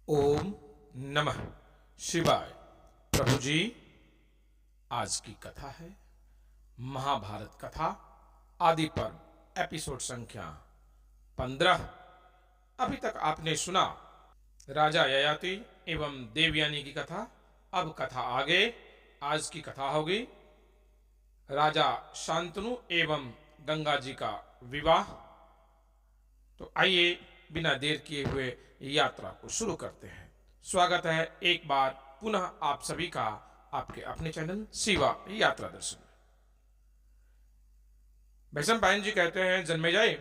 ओम नमः शिवाय। प्रभु जी, आज की कथा है महाभारत कथा आदि पर्व एपिसोड संख्या 15। अभी तक आपने सुना राजा ययाति एवं देवयानी की कथा। अब कथा आगे। आज की कथा होगी राजा शांतनु एवं गंगा जी का विवाह। तो आइए बिना देर किए हुए यात्रा को शुरू करते हैं। स्वागत है एक बार पुनः आप सभी का आपके अपने चैनल शिवा यात्रा दर्शन में। भैसम जी कहते हैं, जन्मेजय,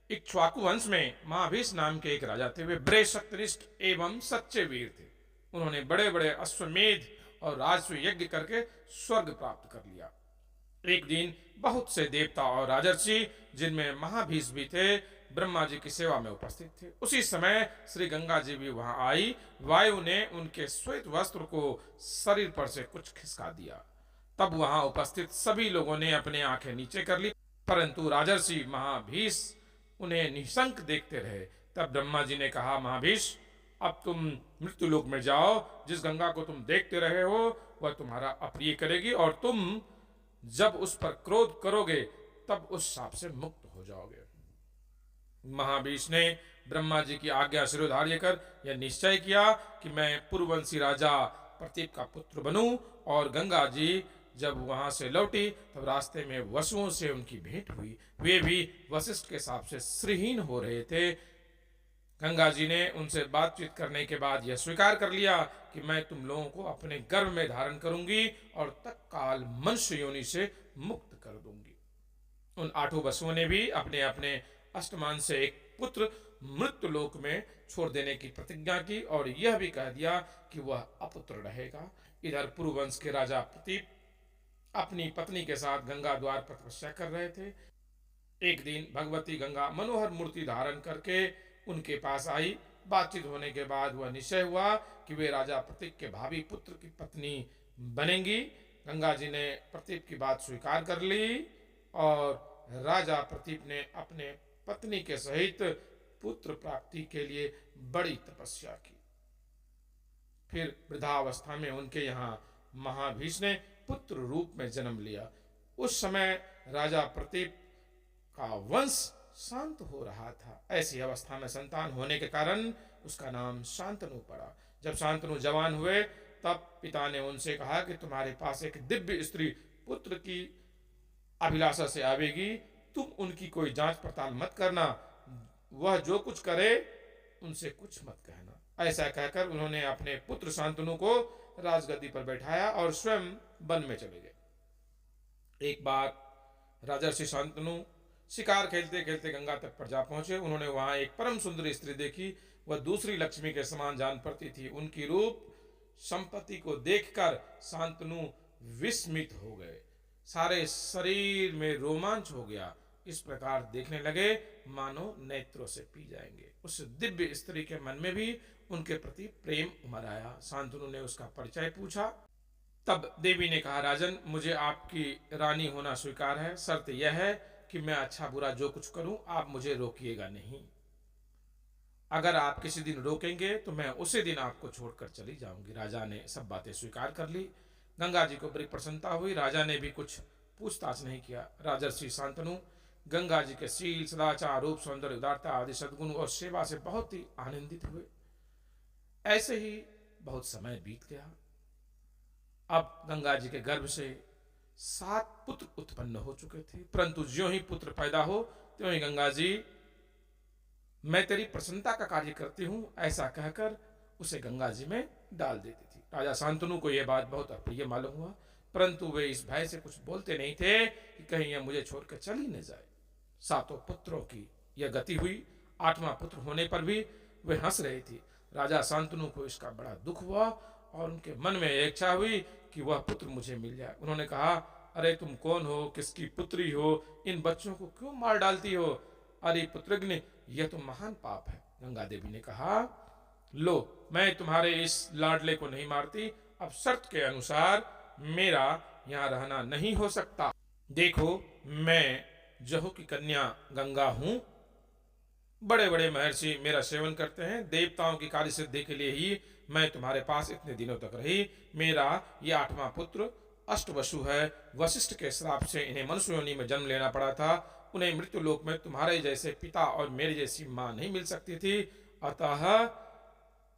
इक्ष्वाकु वंश में महाभीष नाम के एक राजा थे। वे बड़े सत्यनिष्ठ एवं सच्चे वीर थे। उन्होंने बड़े बड़े अश्वमेध और राजस्व यज्ञ करके स्वर्ग प्राप्त कर लिया। एक दिन बहुत से देवता और राजर्षि, जिनमें महाभीष भी थे, ब्रह्मा जी की सेवा में उपस्थित थे। उसी समय श्री गंगा जी भी वहां आई। वायु ने उनके श्वेत वस्त्र को शरीर पर से कुछ खिसका दिया। तब वहां उपस्थित सभी लोगों ने अपने आंखें नीचे कर ली, परंतु राजर्षि महाभीष उन्हें निशंक देखते रहे। तब ब्रह्मा जी ने कहा, महाभीष, अब तुम मृत्यु लोक में जाओ। जिस गंगा को तुम देखते रहे हो वह तुम्हारा अप्रिय करेगी, और तुम जब उस पर क्रोध करोगे तब उस शाप से मुक्त हो जाओगे। महाभीष ने ब्रह्मा जी की आज्ञा शिरोधार्य कर यह निश्चय किया कि मैं पूर्ववंशी राजा प्रतीप का पुत्र बनूं। और गंगा जी जब वहां से लौटी तब रास्ते में वसुओं से उनकी भेंट हुई। वे भी वशिष्ठ के हिसाब से श्रीहीन हो रहे थे। गंगा जी ने उनसे बातचीत करने के बाद यह स्वीकार कर लिया कि मैं तुम लोगों को अपने गर्भ में धारण करूंगी और तत्काल मनुष्य योनि से मुक्त कर दूंगी। उन 8 वसुओं ने भी अपने अपने अष्टमान से एक पुत्र मृत्यु लोक में छोड़ देने की प्रतिज्ञा की और यह भी कह दिया कि वह अपुत्र रहेगा। इधर पूर्ववंश के राजा प्रतीप अपनी पत्नी के साथ गंगा द्वार पर तपस्या कर रहे थे। एक दिन भगवती गंगा मनोहर मूर्ति धारण करके उनके पास आई। बातचीत होने के बाद वह निश्चय हुआ कि वे राजा प्रतीप के भावी पुत्र की पत्नी बनेंगी। गंगा जी ने प्रतीप की बात स्वीकार कर ली और राजा प्रतीप ने अपने पत्नी के सहित पुत्र प्राप्ति के लिए बड़ी तपस्या की। फिर वृद्धावस्था में उनके यहाँ महाभीष ने पुत्र रूप में जन्म लिया। उस समय राजा प्रतीप का वंश शांत हो रहा था। ऐसी अवस्था में संतान होने के कारण उसका नाम शांतनु पड़ा। जब शांतनु जवान हुए तब पिता ने उनसे कहा कि तुम्हारे पास एक दिव्य स्त्री पुत्र की अभिलाषा से आवेगी, तुम उनकी कोई जांच पड़ताल मत करना। वह जो कुछ करे उनसे कुछ मत कहना। ऐसा कहकर उन्होंने अपने पुत्र शांतनु को राजगद्दी पर बैठाया और स्वयं वन में चले गए। एक बार राजर्षि शांतनु शिकार खेलते खेलते गंगा तट पर जा पहुंचे। उन्होंने वहां एक परम सुंदरी स्त्री देखी। वह दूसरी लक्ष्मी के समान जान पड़ती थी। उनकी रूप संपत्ति को देखकर शांतनु विस्मित हो गए। सारे शरीर में रोमांच हो गया। इस प्रकार देखने लगे मानो नेत्रों से पी जाएंगे। उस दिव्य स्त्री के मन में भी उनके प्रति प्रेम उमड़ आया। शांतनु ने उसका परिचय पूछा। तब देवी ने कहा, राजन, मुझे आपकी रानी होना स्वीकार है। शर्त यह है कि मैं अच्छा बुरा जो कुछ करूं आप मुझे रोकिएगा नहीं। अगर आप किसी दिन रोकेंगे तो मैं उसी दिन आपको छोड़कर चली जाऊंगी। राजा ने सब बातें स्वीकार कर ली। गंगा जी को बड़ी प्रसन्नता हुई। राजा ने भी कुछ पूछताछ नहीं किया। राजर्षि शांतनु गंगा जी के शील, सदाचार, रूप, सौंदर्य, उदारता आदि सद्गुण और सेवा से बहुत ही आनंदित हुए। ऐसे ही बहुत समय बीत गया। अब गंगा जी के गर्भ से 7 पुत्र उत्पन्न हो चुके थे, परंतु ज्यों ही पुत्र पैदा हो त्यों ही गंगा जी, मैं तेरी प्रसन्नता का कार्य करती हूं, ऐसा कहकर उसे गंगा जी में डाल देती थी। राजा शांतनु को यह बात बहुत अप्रिय मालूम हुआ, परंतु वे इस भय से कुछ बोलते नहीं थे कि कहीं यह मुझे छोड़कर चल ही न जाए। 7 पुत्रों की यह गति हुई। 8वां पुत्र होने पर भी वे हंस रही थी। राजा शांतनु को इसका बड़ा दुख हुआ और उनके मन में इच्छा हुई कि वह पुत्र मुझे मिल जाए। उन्होंने कहा, अरे तुम कौन हो, किसकी पुत्री हो, इन बच्चों को क्यों मार डालती हो? अरे पुत्रग्नि, यह तो महान पाप है। गंगा देवी ने कहा, लो, मैं तुम्हारे इस लाडले को नहीं मारती। अब शर्त के अनुसार मेरा यहां रहना नहीं हो सकता। देखो, मैं जहू की कन्या गंगा हूं। बड़े बड़े महर्षि मेरा सेवन करते हैं, देवताओं की कार्य सिद्धि के लिए ही मैं तुम्हारे पास इतने दिनों तक रही। मेरा ये 8वां पुत्र अष्टवसु है। वशिष्ठ के श्राप से इन्हें मनुष्य योनि में जन्म लेना पड़ा था। उन्हें मृत्यु लोक में तुम्हारे जैसे पिता और मेरी जैसी मां नहीं मिल सकती थी, अतः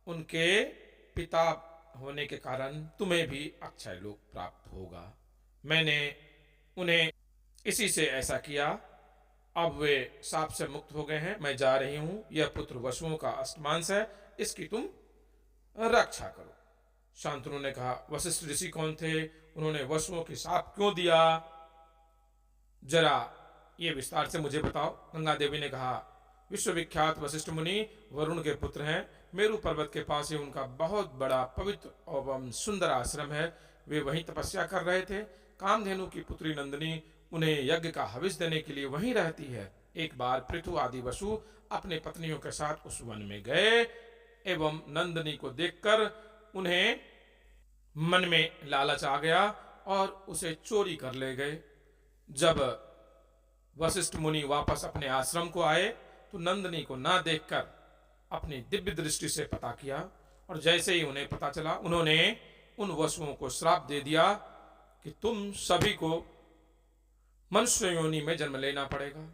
उनके पिता होने के कारण तुम्हें भी अक्षय लोक प्राप्त होगा। मैंने उन्हें इसी से ऐसा किया। अब वे शाप से मुक्त हो गए हैं। मैं जा रही हूं। यह पुत्र वसुओं का अष्टमांश है, इसकी तुम रक्षा करो। शांतनु ने कहा, वशिष्ठ ऋषि कौन थे? उन्होंने वसुओं की शाप क्यों दिया? जरा ये विस्तार से मुझे बताओ। गंगा देवी ने कहा, विश्वविख्यात वशिष्ठ मुनि वरुण के पुत्र हैं। मेरु पर्वत के पास ही उनका बहुत बड़ा पवित्र एवं सुंदर आश्रम है। वे वहीं तपस्या कर रहे थे। कामधेनु की पुत्री नंदिनी उन्हें यज्ञ का हविष देने के लिए वहीं रहती है। एक बार पृथु आदि वसु अपने पत्नियों के साथ उस वन में गए एवं नंदिनी को देखकर उन्हें मन में लालच आ गया और उसे चोरी कर ले गए। जब वशिष्ठ मुनि वापस अपने आश्रम को आए तो नंदिनी को ना देखकर अपनी दिव्य दृष्टि से पता किया, और जैसे ही उन्हें पता चला उन्होंने उन वसुओं को श्राप दे दिया कि तुम सभी को मनुष्य योनि में जन्म लेना पड़ेगा।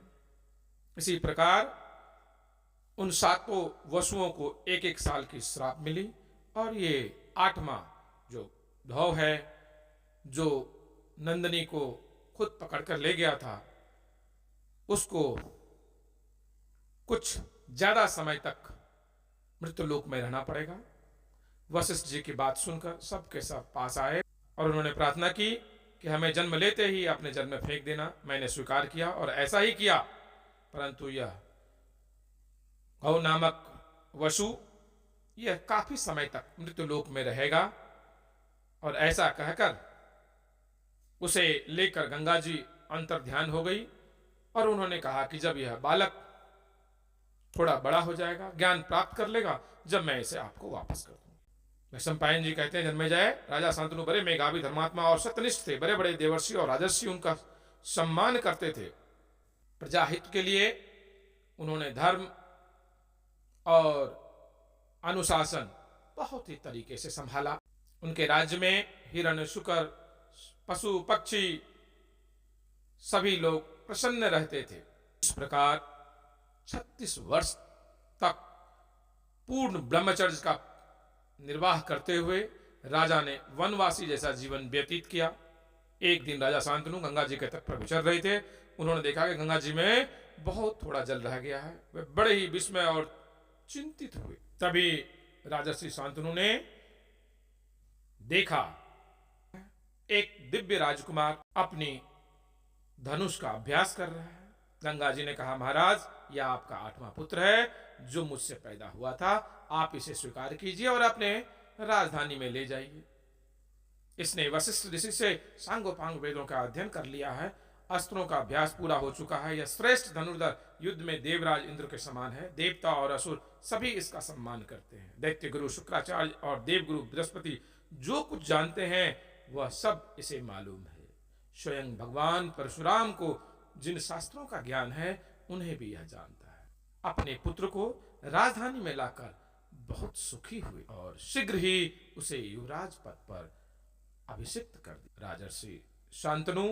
इसी प्रकार उन 7 वसुओं को 1-1 साल की श्राप मिली, और ये 8वां जो धौ है, जो नंदिनी को खुद पकड़कर ले गया था, उसको कुछ ज्यादा समय तक मृत्यु लोक में रहना पड़ेगा। वशिष्ठ जी की बात सुनकर सबके सब पास आए और उन्होंने प्रार्थना की कि हमें जन्म लेते ही अपने जन्म में फेंक देना। मैंने स्वीकार किया और ऐसा ही किया, परंतु यह गौ नामक वसु यह काफी समय तक मृत्यु लोक में रहेगा। और ऐसा कहकर उसे लेकर गंगा जी अंतर ध्यान हो गई, और उन्होंने कहा कि जब यह बालक थोड़ा बड़ा हो जाएगा, ज्ञान प्राप्त कर लेगा, जब मैं इसे आपको वापस कर दूंगा। वैशंपायन जी कहते हैं, जन्मेजय राजा शांतनु बड़े मेधावी, धर्मात्मा और सत्यनिष्ठ थे। बड़े बड़े देवर्षि और राजर्षि उनका सम्मान करते थे। प्रजाहित के लिए उन्होंने धर्म और अनुशासन बहुत ही तरीके से संभाला। उनके राज्य में हिरण, शुकर, पशु, पक्षी सभी लोग प्रसन्न रहते थे। इस प्रकार 36 वर्ष तक पूर्ण ब्रह्मचर्य का निर्वाह करते हुए राजा ने वनवासी जैसा जीवन व्यतीत किया। एक दिन राजा शांतनु गंगा जी के तट पर विचर रहे थे। उन्होंने देखा कि गंगा जी में बहुत थोड़ा जल रह गया है। वे बड़े ही विस्मय और चिंतित हुए। तभी राजर्षि शांतनु ने देखा एक दिव्य राजकुमार अपनी धनुष का अभ्यास कर रहा है। गंगा जी ने कहा, महाराज यह आपका 8वां पुत्र है जो मुझसे पैदा हुआ था। आप इसे स्वीकार कीजिए और अपने राजधानी में ले जाइए। इसने वशिष्ठ ऋषि से सांगोपांग वेदों का अध्ययन कर लिया है। अस्त्रों का अभ्यास पूरा हो चुका है। यह श्रेष्ठ धनुर्धर युद्ध में देवराज इंद्र के समान है। देवता और असुर सभी इसका सम्मान करते हैं। दैत्य गुरु शुक्राचार्य और देव गुरु बृहस्पति जो कुछ जानते हैं वह सब इसे मालूम है। स्वयं भगवान परशुराम को जिन शास्त्रों का ज्ञान है उन्हें भी यह जानता है। अपने पुत्र को राजधानी में लाकर बहुत सुखी हुए और शीघ्र ही उसे युवराज पद पर अभिषिक्त कर दिया। राजर्षि शांतनु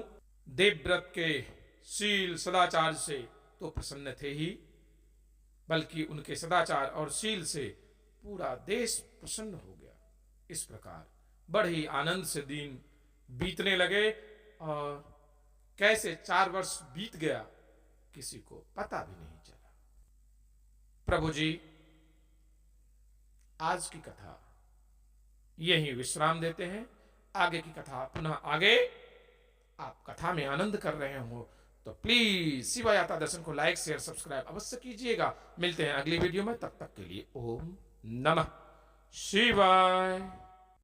देवव्रत के शील सदाचार से तो प्रसन्न थे ही, बल्कि उनके सदाचार और शील से पूरा देश प्रसन्न हो गया। इस प्रकार बड़े ही आनंद से दिन बीतने लगे, और कैसे 4 वर्ष बीत गया किसी को पता भी नहीं चला। प्रभु जी आज की कथा यही विश्राम देते हैं। आगे की कथा पुनः आगे। आप कथा में आनंद कर रहे हो तो प्लीज शिवा यात्रा दर्शन को लाइक, शेयर, सब्सक्राइब अवश्य कीजिएगा। मिलते हैं अगली वीडियो में, तब तक के लिए ओम नमः शिवाय।